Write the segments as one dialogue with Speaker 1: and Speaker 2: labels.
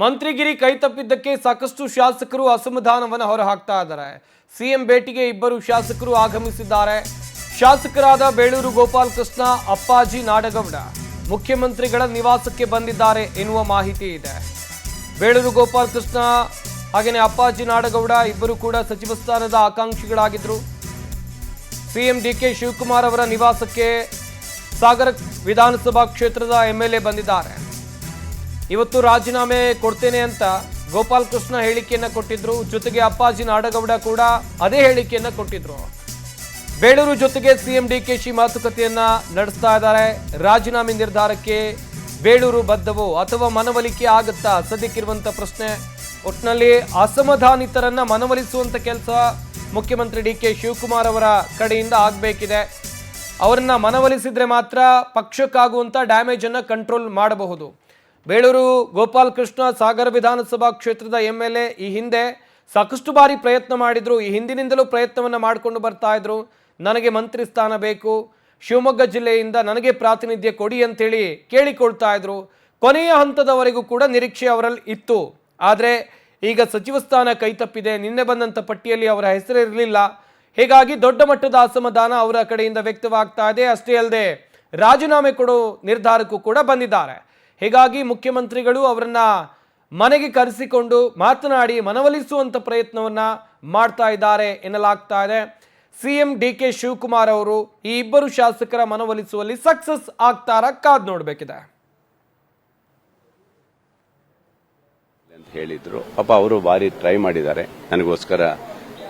Speaker 1: ಮಂತ್ರಿಗಿರಿ ಕೈತಪ್ಪಿದ್ದಕ್ಕೆ ಸಾಕಷ್ಟು ಶಾಸಕರು ಅಸಮಾಧಾನವನ್ನು ಹೊರಹಾಕ್ತಾ ಇದ್ದಾರೆ. ಸಿಎಂ ಭೇಟಿಗೆ ಇಬ್ಬರು ಶಾಸಕರು ಆಗಮಿಸಿದ್ದಾರೆ. ಶಾಸಕರಾದ ಬೇಳೂರು ಗೋಪಾಲಕೃಷ್ಣ, ಅಪ್ಪಾಜಿ ನಾಡಗೌಡ ಮುಖ್ಯಮಂತ್ರಿಗಳ ನಿವಾಸಕ್ಕೆ ಬಂದಿದ್ದಾರೆ ಎನ್ನುವ ಮಾಹಿತಿ ಇದೆ. ಬೇಳೂರು ಗೋಪಾಲಕೃಷ್ಣ ಹಾಗೆಯೇ ಅಪ್ಪಾಜಿ ನಾಡಗೌಡ ಇಬ್ಬರು ಕೂಡ ಸಚಿವ ಸ್ಥಾನದ ಆಕಾಂಕ್ಷಿಗಳಾಗಿದ್ದರು. ಸಿಎಂ ಡಿಕೆ ಶಿವಕುಮಾರ್ ಅವರ ನಿವಾಸಕ್ಕೆ ಸಾಗರ ವಿಧಾನಸಭಾ ಕ್ಷೇತ್ರದ ಎಂಎಲ್ಎ ಬಂದಿದ್ದಾರೆ. ಇವತ್ತು ರಾಜೀನಾಮೆ ಕೊಡ್ತೇನೆ ಅಂತ ಗೋಪಾಲಕೃಷ್ಣ ಹೇಳಿಕೆಯನ್ನ ಕೊಟ್ಟಿದ್ರು. ಜೊತೆಗೆ ಅಪ್ಪಾಜಿ ನಾಡಗೌಡ ಕೂಡ ಅದೇ ಹೇಳಿಕೆಯನ್ನ ಕೊಟ್ಟಿದ್ರು. ಬೇಳೂರು ಜೊತೆಗೆ ಸಿಎಂ ಡಿಕೆಶಿ ಮಾತುಕತೆಯನ್ನ ನಡೆಸ್ತಾ ಇದ್ದಾರೆ. ರಾಜೀನಾಮೆ ನಿರ್ಧಾರಕ್ಕೆ ಬೇಳೂರು ಬದ್ಧವೋ ಅಥವಾ ಮನವೊಲಿಕೆ ಆಗುತ್ತಾ ಸದ್ಯಕ್ಕಿರುವಂತ ಪ್ರಶ್ನೆ. ಒಟ್ಟಿನಲ್ಲಿ ಅಸಮಾಧಾನಿತರನ್ನ ಮನವೊಲಿಸುವಂತ ಕೆಲಸ ಮುಖ್ಯಮಂತ್ರಿ ಡಿಕೆ ಶಿವಕುಮಾರ್ ಅವರ ಕಡೆಯಿಂದ ಆಗಬೇಕಿದೆ. ಅವರನ್ನ ಮನವೊಲಿಸಿದ್ರೆ ಮಾತ್ರ ಪಕ್ಷಕ್ಕಾಗುವಂತ ಡ್ಯಾಮೇಜ್ ಅನ್ನ ಕಂಟ್ರೋಲ್ ಮಾಡಬಹುದು. ಬೇಳೂರು ಗೋಪಾಲಕೃಷ್ಣ ಸಾಗರ ವಿಧಾನಸಭಾ ಕ್ಷೇತ್ರದ ಎಂಎಲ್ಎ ಈ ಹಿಂದೆ ಸಾಕಷ್ಟು ಬಾರಿ ಪ್ರಯತ್ನ ಮಾಡಿದ್ರು. ಈ ಹಿಂದಿನಿಂದಲೂ ಪ್ರಯತ್ನವನ್ನ ಮಾಡಿಕೊಂಡು ಬರ್ತಾ ಇದ್ರು. ನನಗೆ ಮಂತ್ರಿ ಸ್ಥಾನ ಬೇಕು, ಶಿವಮೊಗ್ಗ ಜಿಲ್ಲೆಯಿಂದ ನನಗೆ ಪ್ರಾತಿನಿಧ್ಯ ಕೊಡಿ ಅಂತೇಳಿ ಕೇಳಿಕೊಳ್ತಾ ಇದ್ರು. ಕೊನೆಯ ಹಂತದವರೆಗೂ ಕೂಡ ನಿರೀಕ್ಷೆ ಅವರಲ್ಲಿ ಇತ್ತು. ಆದರೆ ಈಗ ಸಚಿವ ಸ್ಥಾನ ಕೈತಪ್ಪಿದೆ. ನಿನ್ನೆ ಬಂದಂಥ ಪಟ್ಟಿಯಲ್ಲಿ ಅವರ ಹೆಸರು ಇರಲಿಲ್ಲ. ಹೀಗಾಗಿ ದೊಡ್ಡ ಮಟ್ಟದ ಅಸಮಾಧಾನ ಅವರ ಕಡೆಯಿಂದ ವ್ಯಕ್ತವಾಗ್ತಾ ಇದೆ. ಅಷ್ಟೇ ಅಲ್ಲದೆ ರಾಜೀನಾಮೆ ಕೊಡೋ ನಿರ್ಧಾರಕ್ಕೂ ಕೂಡ ಬಂದಿದ್ದಾರೆ. ಹೀಗಾಗಿ ಮುಖ್ಯಮಂತ್ರಿಗಳು ಅವರನ್ನ ಮನೆಗೆ ಕರೆಸಿಕೊಂಡು ಮಾತನಾಡಿ ಮನವೊಲಿಸುವಂತ ಪ್ರಯತ್ನವನ್ನ ಮಾಡ್ತಾ ಇದ್ದಾರೆ ಎನ್ನಲಾಗ್ತಾ ಇದೆ. ಸಿಎಂ ಡಿಕೆ ಶಿವಕುಮಾರ್ ಅವರು ಈ ಇಬ್ಬರು ಶಾಸಕರ ಮನವೊಲಿಸುವಲ್ಲಿ ಸಕ್ಸಸ್ ಆಗ್ತಾರ ಕಾದ್ ನೋಡ್ಬೇಕಿದೆ
Speaker 2: ಅಂತ ಹೇಳಿದ್ರು. ಪಾಪ ಅವರು ಭಾರಿ ಟ್ರೈ ಮಾಡಿದ್ದಾರೆ ನನಗೋಸ್ಕರ.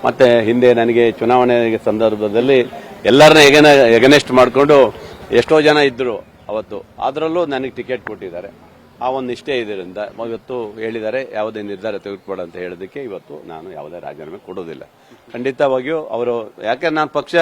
Speaker 2: ಮತ್ತೆ ಹಿಂದೆ ನನಗೆ ಚುನಾವಣೆ ಸಂದರ್ಭದಲ್ಲಿ ಎಲ್ಲರನ್ನ ಎಗನೆಸ್ಟ್ ಮಾಡಿಕೊಂಡು ಎಷ್ಟೋ ಜನ ಇದ್ರು ಅವತ್ತು. ಅದರಲ್ಲೂ ನನಗೆ ಟಿಕೆಟ್ ಕೊಟ್ಟಿದ್ದಾರೆ. ಆ ಒಂದು ನಿಷ್ಠೆ ಇದರಿಂದ ಇವತ್ತು ಹೇಳಿದ್ದಾರೆ ಯಾವುದೇ ನಿರ್ಧಾರ ತೆಗೆದುಕೊಡ ಅಂತ ಹೇಳೋದಕ್ಕೆ ಇವತ್ತು ನಾನು ಯಾವುದೇ ರಾಜೀನಾಮೆ ಕೊಡೋದಿಲ್ಲ. ಖಂಡಿತವಾಗಿಯೂ ಅವರು, ಯಾಕೆ ನಾನು ಪಕ್ಷ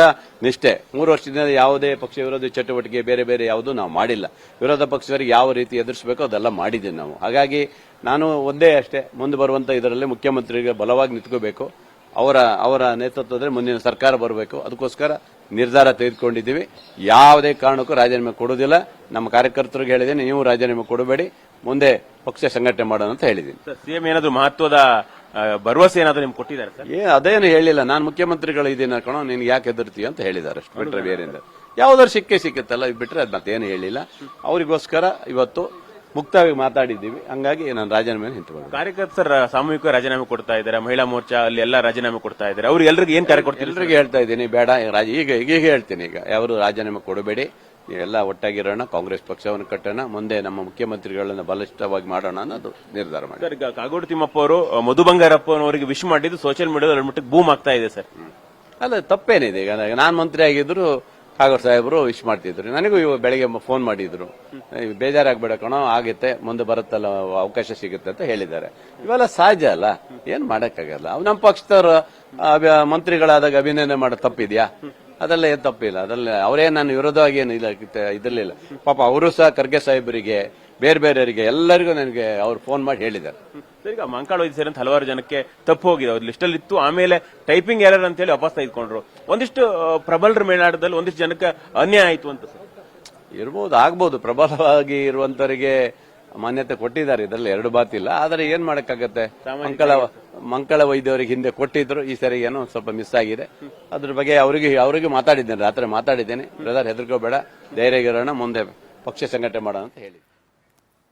Speaker 2: ನಿಷ್ಠೆ 3 ವರ್ಷದಿಂದ ಯಾವುದೇ ಪಕ್ಷ ವಿರೋಧಿ ಚಟುವಟಿಕೆ ಬೇರೆ ಬೇರೆ ಯಾವುದೂ ನಾವು ಮಾಡಿಲ್ಲ. ವಿರೋಧ ಪಕ್ಷದವರಿಗೆ ಯಾವ ರೀತಿ ಎದುರಿಸಬೇಕೋ ಅದೆಲ್ಲ ಮಾಡಿದ್ದೀವಿ ನಾವು. ಹಾಗಾಗಿ ನಾನು ಒಂದೇ ಅಷ್ಟೇ, ಮುಂದೆ ಬರುವಂತ ಇದರಲ್ಲಿ ಮುಖ್ಯಮಂತ್ರಿಗೆ ಬಲವಾಗಿ ನಿಂತ್ಕೋಬೇಕು. ಅವರ ನೇತೃತ್ವದಲ್ಲಿ ಮುಂದಿನ ಸರ್ಕಾರ ಬರಬೇಕು. ಅದಕ್ಕೋಸ್ಕರ ನಿರ್ಧಾರ ತೆಗೆದುಕೊಂಡಿದ್ದೀವಿ. ಯಾವುದೇ ಕಾರಣಕ್ಕೂ ರಾಜೀನಾಮೆ ಕೊಡೋದಿಲ್ಲ. ನಮ್ಮ ಕಾರ್ಯಕರ್ತರಿಗೆ ಹೇಳಿದ್ದೀನಿ, ನೀವು ರಾಜೀನಾಮೆ ಕೊಡಬೇಡಿ, ಮುಂದೆ ಪಕ್ಷ ಸಂಘಟನೆ ಮಾಡೋಣ ಅಂತ ಹೇಳಿದ್ದೀನಿ.
Speaker 3: ಸಿಎಂ ಏನಾದ್ರು ಮಹತ್ವದ ಭರವಸೆ ಏನಾದ್ರು ನಿಮ್ಗೆ ಕೊಟ್ಟಿದ್ದಾರೆ ಸರ್?
Speaker 2: ಅದೇನು ಹೇಳಿಲ್ಲ. ನಾನು ಮುಖ್ಯಮಂತ್ರಿಗಳು ಇದೀನಿ ಕಣೋ, ನಿನ್ಗೆ ಯಾಕೆ ಹೆದರ್ತೀಯ ಅಂತ ಹೇಳಿದ್ದಾರೆ. ಅಷ್ಟು ಬಿಟ್ರೆ ಬೇರೆಯಿಂದ ಯಾವ್ದಾದ್ರು ಸಿಕ್ಕತ್ತಲ್ಲ, ಇದು ಬಿಟ್ರೆ ಅದು ಮತ್ತೇನು ಹೇಳಿಲ್ಲ. ಅವರಿಗೋಸ್ಕರ ಇವತ್ತು ಮುಕ್ತವಾಗಿ ಮಾತಾಡಿದ್ದೀವಿ. ಹಂಗಾಗಿ ನಾನು ರಾಜೀನಾಮೆ ನಿಂತುಕೊಂಡು.
Speaker 3: ಕಾರ್ಯಕರ್ತರ ಸಾಮೂಹಿಕ ರಾಜೀನಾಮೆ ಕೊಡ್ತಾ ಇದ್ದಾರೆ. ಮಹಿಳಾ ಮೋರ್ಚಾ ಅಲ್ಲಿ ಎಲ್ಲ ರಾಜೀನಾಮೆ ಕೊಡ್ತಾ ಇದ್ದಾರೆ. ಅವ್ರು ಎಲ್ರಿಗೂ ಏನ್ ಕಾರ್ಯ ಕೊಡ್ತಾರೆ?
Speaker 2: ಎಲ್ರಿಗೂ ಹೇಳ್ತಾ ಇದ್ದೀನಿ, ಬೇಡ ಈಗ ಹೇಳ್ತೀನಿ, ಈಗ ಯಾರು ರಾಜೀನಾಮೆ ಕೊಡಬೇಡಿ, ಎಲ್ಲ ಒಟ್ಟಾಗಿರೋಣ, ಕಾಂಗ್ರೆಸ್ ಪಕ್ಷವನ್ನು ಕಟ್ಟೋಣ, ಮುಂದೆ ನಮ್ಮ ಮುಖ್ಯಮಂತ್ರಿಗಳನ್ನ ಬಲಿಷ್ಠವಾಗಿ ಮಾಡೋಣ ಅನ್ನೋದು ನಿರ್ಧಾರ ಮಾಡಿ.
Speaker 3: ಸರ್, ಈಗ ಕಾಗೋಡು ತಿಮ್ಮಪ್ಪ ಅವರು ಮಧು ಬಂಗಾರಪ್ಪ ಅವರಿಗೆ ವಿಶ್ ಮಾಡಿದ್ದು ಸೋಷಿಯಲ್ ಮೀಡಿಯಾದಲ್ಲಿ ಮಟ್ಟಿಗೆ ಬೂಮ್ ಆಗ್ತಾ ಇದೆ ಸರ್.
Speaker 2: ಅಲ್ಲ, ತಪ್ಪೇನಿದೆ. ಈಗ ನಾನ್ ಮಂತ್ರಿ ಆಗಿದ್ರು ಕಾಗೋಡು ಸಾಹೇಬರು ವಿಶ್ ಮಾಡ್ತಿದ್ರು. ನನಗೂ ಬೆಳಗ್ಗೆ ಫೋನ್ ಮಾಡಿದ್ರು, ಬೇಜಾರಾಗ್ಬೇಡ ಕಣೋ, ಆಗತ್ತೆ, ಮುಂದೆ ಬರುತ್ತಲ್ಲ, ಅವಕಾಶ ಸಿಗುತ್ತೆ ಅಂತ ಹೇಳಿದ್ದಾರೆ. ಇವೆಲ್ಲ ಸಹಜ ಅಲ್ಲ, ಏನ್ ಮಾಡಕ್ಕಾಗಲ್ಲ. ನಮ್ಮ ಪಕ್ಷದವ್ರ ಮಂತ್ರಿಗಳಾದಾಗ ಅಭಿನಂದನೆ ಮಾಡೋ ತಪ್ಪಿದ್ಯಾ? ಅದೆಲ್ಲ ಏನ್ ತಪ್ಪಿಲ್ಲ. ಅದೆಲ್ಲ ಅವರೇ ನಾನು ವಿರೋಧವಾಗಿ ಏನು ಇದಿರಲಿಲ್ಲ. ಪಾಪ ಅವರು ಸಹ ಖರ್ಗೆ ಸಾಹೇಬರಿಗೆ, ಬೇರೆ ಬೇರೆಯವರಿಗೆ ಎಲ್ಲರಿಗೂ ನನಗೆ ಅವ್ರು ಫೋನ್ ಮಾಡಿ ಹೇಳಿದ್ದಾರೆ.
Speaker 3: ಈಗ ಮಂಕಾಳ ವೈದ್ಯ ಸೇರಿ ಹಲವಾರು ಜನಕ್ಕೆ ತಪ್ಪು ಹೋಗಿದೆ. ಅವ್ರ ಲಿಸ್ಟ್ ಅಲ್ಲಿ ಇತ್ತು, ಆಮೇಲೆ ಟೈಪಿಂಗ್ ಎರರ್ ಅಂತ ಹೇಳಿ ವಾಪಸ್ ತೆಗೆದುಕೊಂಡ್ರು. ಒಂದಿಷ್ಟು ಪ್ರಬಲರ ಮೇಲಾಟದಲ್ಲಿ ಒಂದಿಷ್ಟು ಜನಕ್ಕೆ ಅನ್ಯಾಯ ಆಯ್ತು ಅಂತ ಸರ್
Speaker 2: ಇರ್ಬೋದು, ಆಗ್ಬೋದು. ಪ್ರಬಲವಾಗಿ ಇರುವಂತವರಿಗೆ ಮಾನ್ಯತೆ ಕೊಟ್ಟಿದ್ದಾರೆ, ಇದರಲ್ಲಿ ಎರಡು ಮಾತಿಲ್ಲ. ಆದರೆ ಏನ್ ಮಾಡಕ್ಕಾಗತ್ತೆ, ಮಂಕಳ ವೈದ್ಯವರಿಗೆ ಹಿಂದೆ ಕೊಟ್ಟಿದ್ರು, ಈ ಸರಿ ಏನೋ ಸ್ವಲ್ಪ ಮಿಸ್ ಆಗಿದೆ. ಅದ್ರ ಬಗ್ಗೆ ಅವರಿಗೆ ಮಾತಾಡಿದ್ದೇನೆ, ರಾತ್ರಿ ಮಾತಾಡಿದ್ದೇನೆ. ಬ್ರದರ್ ಹೆದರ್ಕೋಬೇಡ, ಧೈರ್ಯಗಿರೋಣ, ಮುಂದೆ ಪಕ್ಷ ಸಂಘಟನೆ ಮಾಡೋಣ ಅಂತ ಹೇಳಿ.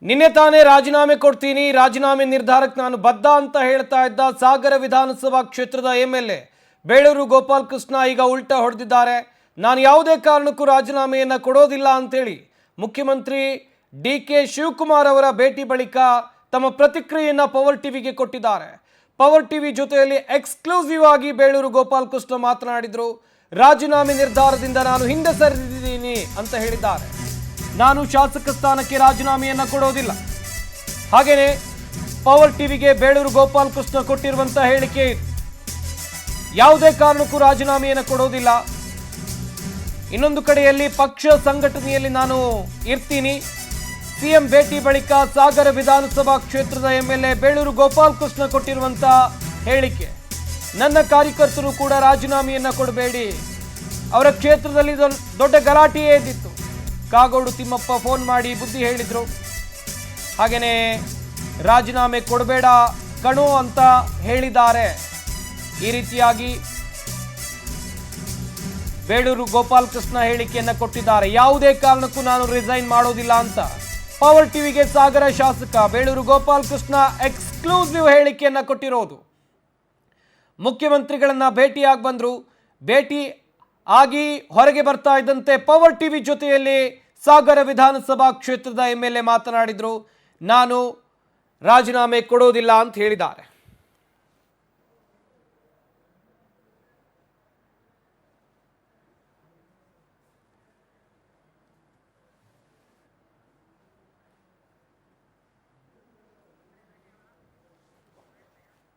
Speaker 1: ನಿನ್ನೆ ತಾನೇ ರಾಜೀನಾಮೆ ಕೊಡ್ತೀನಿ, ರಾಜೀನಾಮೆ ನಿರ್ಧಾರಕ್ಕೆ ನಾನು ಬದ್ಧ ಅಂತ ಹೇಳ್ತಾ ಇದ್ದ ಸಾಗರ ವಿಧಾನಸಭಾ ಕ್ಷೇತ್ರದ ಎಂಎಲ್ಎ ಬೇಳೂರು ಗೋಪಾಲಕೃಷ್ಣ ಈಗ ಉಲ್ಟಾ ಹೊಡೆದಿದ್ದಾರೆ. ನಾನು ಯಾವುದೇ ಕಾರಣಕ್ಕೂ ರಾಜೀನಾಮೆಯನ್ನ ಕೊಡೋದಿಲ್ಲ ಅಂತೇಳಿ ಮುಖ್ಯಮಂತ್ರಿ ಡಿಕೆ ಶಿವಕುಮಾರ್ ಅವರ ಭೇಟಿ ಬಳಿಕ ತಮ್ಮ ಪ್ರತಿಕ್ರಿಯೆಯನ್ನ ಪವರ್ ಟಿವಿಗೆ ಕೊಟ್ಟಿದ್ದಾರೆ. ಪವರ್ ಟಿವಿ ಜೊತೆಯಲ್ಲಿ ಎಕ್ಸ್ಕ್ಲೂಸಿವ್ ಆಗಿ ಬೇಳೂರು ಗೋಪಾಲಕೃಷ್ಣ ಮಾತನಾಡಿದ್ರು. ರಾಜೀನಾಮೆ ನಿರ್ಧಾರದಿಂದ ನಾನು ಹಿಂದೆ ಸರಿದಿದ್ದೀನಿ ಅಂತ ಹೇಳಿದ್ದಾರೆ. ನಾನು ಶಾಸಕ ಸ್ಥಾನಕ್ಕೆ ರಾಜೀನಾಮೆಯನ್ನ ಕೊಡೋದಿಲ್ಲ. ಹಾಗೇನೆ ಪವರ್ ಟಿವಿಗೆ ಬೇಳೂರು ಗೋಪಾಲಕೃಷ್ಣ ಕೊಟ್ಟಿರುವಂತಹ ಹೇಳಿಕೆ ಇದು. ಯಾವುದೇ ಕಾರಣಕ್ಕೂ ರಾಜೀನಾಮೆಯನ್ನ ಕೊಡೋದಿಲ್ಲ. ಇನ್ನೊಂದು ಕಡೆಯಲ್ಲಿ ಪಕ್ಷ ಸಂಘಟನೆಯಲ್ಲಿ ನಾನು ಇರ್ತೀನಿ. ಸಿಎಂ ಭೇಟಿ ಬಳಿಕ ಸಾಗರ ವಿಧಾನಸಭಾ ಕ್ಷೇತ್ರದ ಎಂಎಲ್ಎ ಬೇಳೂರು ಗೋಪಾಲಕೃಷ್ಣ ಕೊಟ್ಟಿರುವಂತಹ ಹೇಳಿಕೆ. ನನ್ನ ಕಾರ್ಯಕರ್ತರು ಕೂಡ ರಾಜೀನಾಮೆಯನ್ನ ಕೊಡಬೇಡಿ. ಅವರ ಕ್ಷೇತ್ರದಲ್ಲಿ ದೊಡ್ಡ ಗಲಾಟೆಯೇ ಇದ್ದಿತ್ತು. ಕಾಗೋಡು ತಿಮ್ಮಪ್ಪ ಫೋನ್ ಮಾಡಿ ಬುದ್ಧಿ ಹೇಳಿದ್ರು. ಹಾಗೇನೆ ರಾಜೀನಾಮೆ ಕೊಡಬೇಡ ಕಣೋ ಅಂತ ಹೇಳಿದ್ದಾರೆ. ಈ ರೀತಿಯಾಗಿ ಬೇಳೂರು ಗೋಪಾಲಕೃಷ್ಣ ಹೇಳಿಕೆಯನ್ನ ಕೊಟ್ಟಿದ್ದಾರೆ. ಯಾವುದೇ ಕಾರಣಕ್ಕೂ ನಾನು ರಿಸೈನ್ ಮಾಡೋದಿಲ್ಲ ಅಂತ ಪವರ್ ಟಿವಿಗೆ ಸಾಗರ ಶಾಸಕ ಬೇಳೂರು ಗೋಪಾಲಕೃಷ್ಣ ಎಕ್ಸ್ಕ್ಲೂಸಿವ್ ಹೇಳಿಕೆಯನ್ನ ಕೊಟ್ಟಿರೋದು. ಮುಖ್ಯಮಂತ್ರಿಗಳನ್ನ ಭೇಟಿಯಾಗಿ ಬಂದ್ರು. ಭೇಟಿ ಆಗಿ ಹೊರಗೆ ಬರ್ತಾ ಇದ್ದಂತೆ ಪವರ್ ಟಿವಿ ಜೊತೆಯಲ್ಲಿ ಸಾಗರ ವಿಧಾನಸಭಾ ಕ್ಷೇತ್ರದ MLA ಮಾತನಾಡಿದ್ರು. ನಾನು ರಾಜೀನಾಮೆ ಕೊಡೋದಿಲ್ಲ ಅಂತ ಹೇಳಿದ್ದಾರೆ.